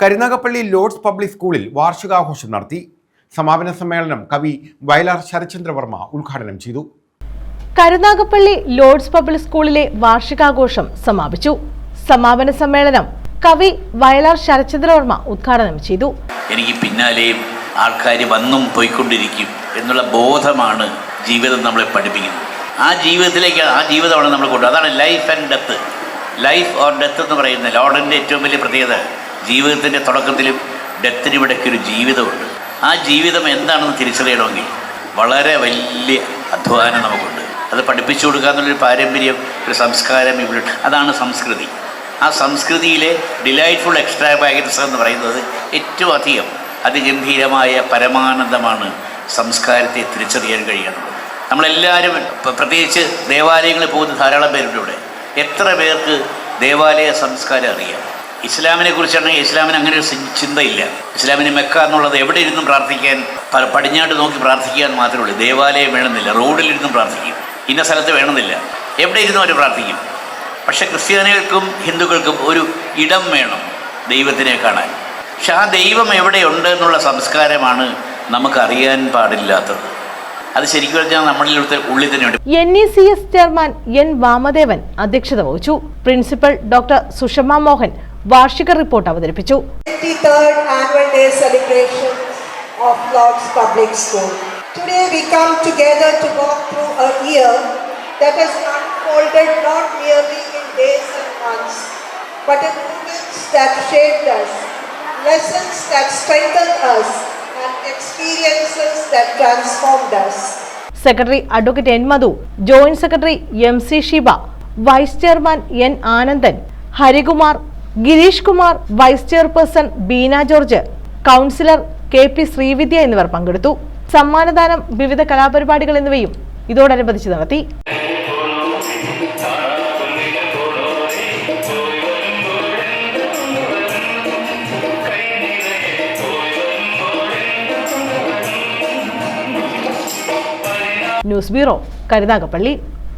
Karunagappally Lord's public സ്കൂളിൽ വാർഷികാഘോഷം നടത്തി. സമാപന സമ്മേളനം കവി വയലാർ ശരചന്ദ്രവർമ്മ ഉദ്ഘാടനം ചെയ്തു. കരുനാഗപ്പള്ളി ലോർഡ്സ് പബ്ലിക് സ്കൂളിലെ വാർഷികാഘോഷം സമാപിച്ചു. സമാപന സമ്മേളനം കവി വയലാർ ശരചന്ദ്രവർമ്മ ഉദ്ഘാടനം ചെയ്തു. എനിക്ക് പിന്നാലെയും ആൾക്കാർ വന്നും പോയിക്കൊണ്ടിരിക്കും എന്നുള്ള ബോധമാണ് ജീവിതം നമ്മളെ പഠിപ്പിക്കുന്നത്. ആ ജീവിതമാണ് നമ്മൾ കൊണ്ടു. അതാണ് life and death. Life or death എന്ന് പറയുന്ന ലോർഡിൻ്റെ ഏറ്റവും വലിയ പ്രത്യേകത, ജീവിതത്തിൻ്റെ തുടക്കത്തിലും ഡെത്തിനും ഇടയ്ക്കൊരു ജീവിതമുണ്ട്. ആ ജീവിതം എന്താണെന്ന് തിരിച്ചറിയണമെങ്കിൽ വളരെ വലിയ അധ്വാനം നമുക്കുണ്ട്. അത് പഠിപ്പിച്ചു കൊടുക്കുക എന്നുള്ളൊരു പാരമ്പര്യം, ഒരു സംസ്കാരം ഇവിടെ. അതാണ് സംസ്കൃതി. ആ സംസ്കൃതിയിലെ ഡിലൈറ്റ്ഫുൾ എക്സ്ട്രാവാഗൻസ് എന്ന് പറയുന്നത് ഏറ്റവും അധികം അതിഗംഭീരമായ പരമാനന്ദമാണ് സംസ്കാരത്തെ തിരിച്ചറിയാൻ കഴിയുന്നത്. നമ്മളെല്ലാവരും പ്രത്യേകിച്ച് ദേവാലയങ്ങളിൽ പോകുന്ന ധാരാളം പേരുടെ ഇവിടെ എത്ര പേർക്ക് ദേവാലയ സംസ്കാരം അറിയാം? ഇസ്ലാമിനെ കുറിച്ചാണെങ്കിൽ ഇസ്ലാമിന് അങ്ങനെ ഒരു ചിന്തയില്ല. ഇസ്ലാമിന് മെക്ക എന്നുള്ളത് എവിടെ ഇരുന്നും പ്രാർത്ഥിക്കാൻ, പടിഞ്ഞാട്ട് നോക്കി പ്രാർത്ഥിക്കാൻ മാത്രമേ ഉള്ളൂ. ദേവാലയം വേണമെന്നില്ല, റോഡിലിരുന്നും പ്രാർത്ഥിക്കും, ഇന്ന സ്ഥലത്ത് വേണമെന്നില്ല, എവിടെ ഇരുന്നും അവർ പ്രാർത്ഥിക്കും. പക്ഷേ ക്രിസ്ത്യാനികൾക്കും ഹിന്ദുക്കൾക്കും ഒരു ഇടം വേണം ദൈവത്തിനെ കാണാൻ. പക്ഷെ ആ ദൈവം എവിടെയുണ്ട് എന്നുള്ള സംസ്കാരമാണ് നമുക്ക് അറിയാൻ പാടില്ലാത്തത്. അത് ശരിക്കും പറഞ്ഞാൽ നമ്മളിൽ ഉള്ളിൽ തന്നെയുണ്ട്. NECS ചെയർമാൻ N വാമദേവൻ അധ്യക്ഷത വഹിച്ചു. പ്രിൻസിപ്പൽ ഡോക്ടർ സുഷമ മോഹൻ വാർഷിക റിപ്പോർട്ട് അവതരിപ്പിച്ചു. 53rd annual day celebration of Lord's Public School. Today we come together to walk through a year that has unfolded not merely in days and months, but in moments that shaped us, lessons that strengthened us, and experiences that transformed us. Secretary advocate N Madhu, joint secretary MC Shiba, vice chairman N Anandan, Harikumar, Girish Kumar, vice chairperson Beena George, councillor KP Sreevidya എന്നിവർ പങ്കെടുത്തു. സമ്മാനദാനം, വിവിധ കലാപരിപാടികൾ എന്നിവയും ഇതോടനുബന്ധിച്ച് നടത്തി. News bureau, Karunagappally.